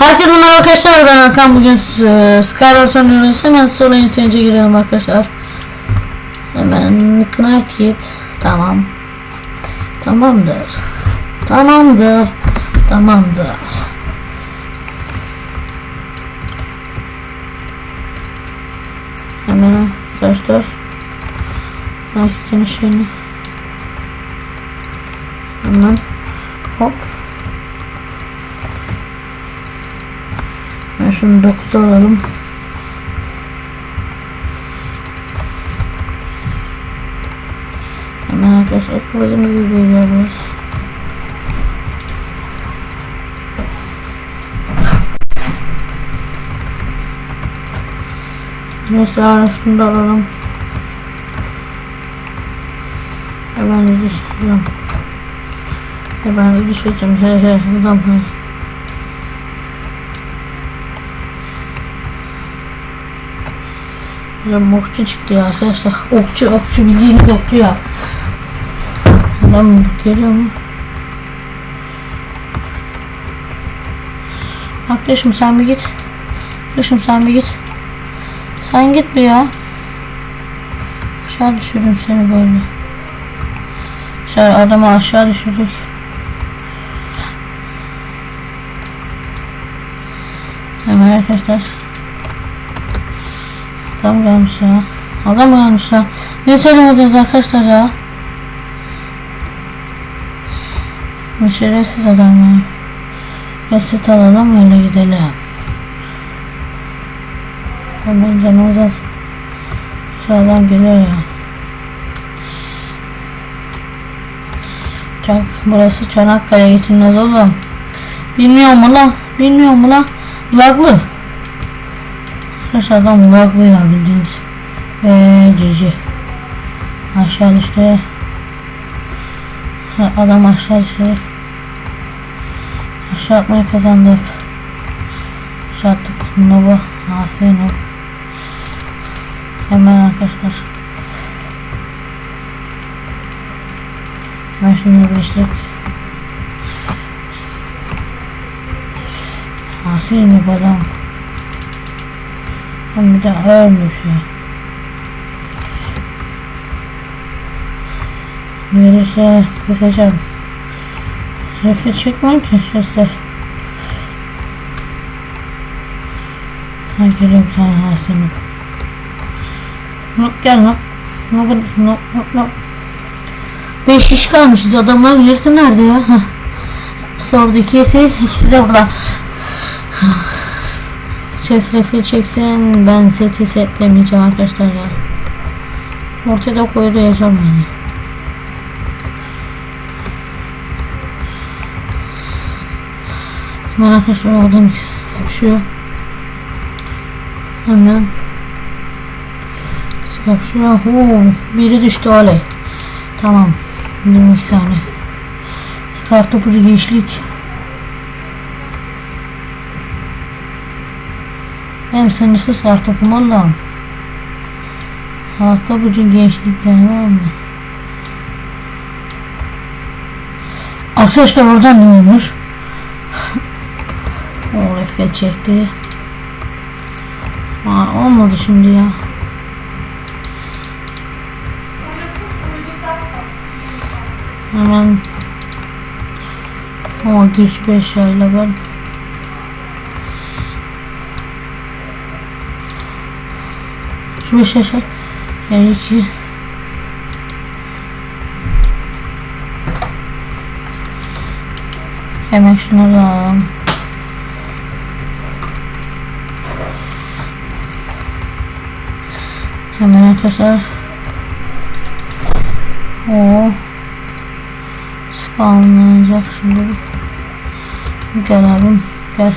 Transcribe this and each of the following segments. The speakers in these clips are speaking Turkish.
Herkese merhaba arkadaşlar, ben Hakan. Bugün Skywars oynuyoruz. Hemen sonra insince girelim arkadaşlar. Hemen Knight Kit. Tamam. Tamamdır. Tamamdır. Tamamdır. Hemen arkadaşlar. Knight Kit'in şeyini. Hemen hop. Ben şunu 9'a alalım. Hemen arkadaşlar kılıcımızı izleyeceğiz. Mesela şunu da alalım. Hemen de düşeceğim. Hemen de düşeceğim. He adam he. Adam okçu çıktı ya arkadaşlar. Okçu bildiğiniz okçu ya. Adam geliyor mu? Arkadaşım sen bir git. Arkadaşım sen bir git. Sen git bir ya. Aşağı düşürürüm seni böyle. Şöyle adamı aşağı düşürdük. Hemen arkadaşlar. Adam gelmiş ya. Adam gelmiş ya. Ne söylemeyeceğiz arkadaşlar ya. Şerefsiz adam ya. Reset alalım öyle gidelim. Hemen canımız az. Şu adam geliyor ya. Burası Çanakkale'ye gitmez oğlum. Bilmiyor mu lan? Bilmiyor mu lan? Laglı. Adam laglı ya bildiğiniz. Cici. Aşağı düştü. Adam aşağı düştü. Aşağı atmayı kazandık. Aşağı attık. Nova. Asi Nova. Hemen arkadaşlar. Ben şimdi birleştik. Asi Nova adam. Hem bir de ölmüş ya. Verirse keseceğim. Sesi çıkmıyor ki sesler. Ha geliyorum sana Hasan'ım. Gel lan. No. 5 kişi kalmışız, adamlar bilirsin nerede ya. Sordu ikisi de burada. Refil çeksin, ben seti setlemeyeceğim arkadaşlar ya. Ortada koydu yaşam yani. Hemen arkadaşlar aldım kapışıyor. Hemen kapışıyor. Biri düştü oley. Tamam. 22 saniye. Kartopucu gençlik. Hem sınırsız kartopum Allah'ım. Kartopucu gençlikten var mı? Arkadaşlar oradan ne olmuş? O refil çekti. Olmadı şimdi ya. Hemen ama güç 5 ayla ben şu 5 aşağı yani 2 hemen şunları alalım. Hemen arkadaşlar o spawnlanacak şimdi. Gel abim gel.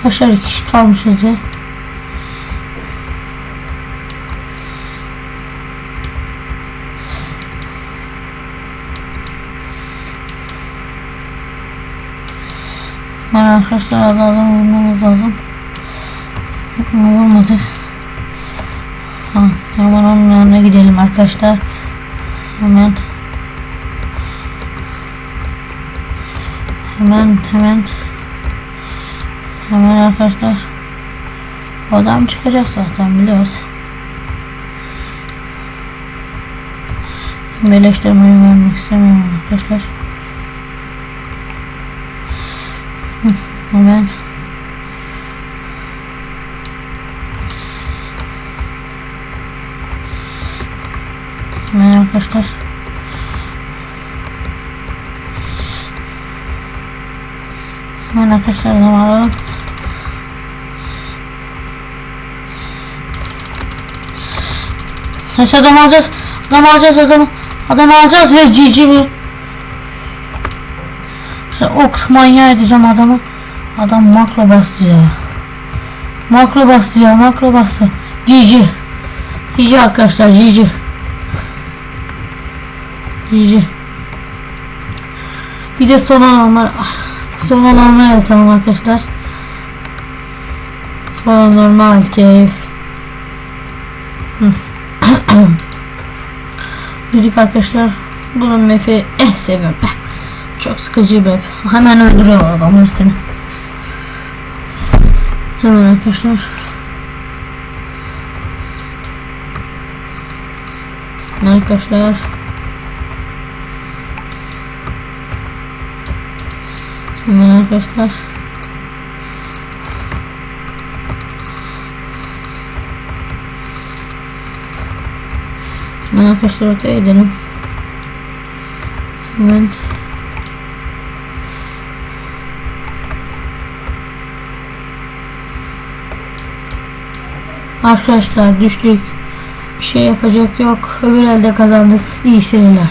Aşağı kişi kalmışız ya. Arkadaşlar adam vurmamız lazım. Vurmadık. Ha, Hemen onun yanına gidelim arkadaşlar. Hemen arkadaşlar. Adam çıkacak zaten, biliyoruz. Birleştirmeyi vermek istemiyorum arkadaşlar. Hemen arkadaşlar. Hemen arkadaşlar adam alalım. Neyse adam alacağız. Adam alacağız ve cici bir. İşte ok manyağı edeceğim adamı. Adam makro bastı ya. Makro bastı. Cici. Cici arkadaşlar, cici. Bir de sona normal yatalım arkadaşlar. Sona normal keyif. Dedik arkadaşlar. Bunun map'i seviyorum. Çok sıkıcı bir map. Hemen öldürüyorlar adamlar seni. Hemen arkadaşlar. Hemen arkadaşlar. Hemen arkadaşlar ortaya gidelim. Hemen arkadaşlar düştük. Bir şey yapacak yok. Öbür elde kazandık. İyi seyirler.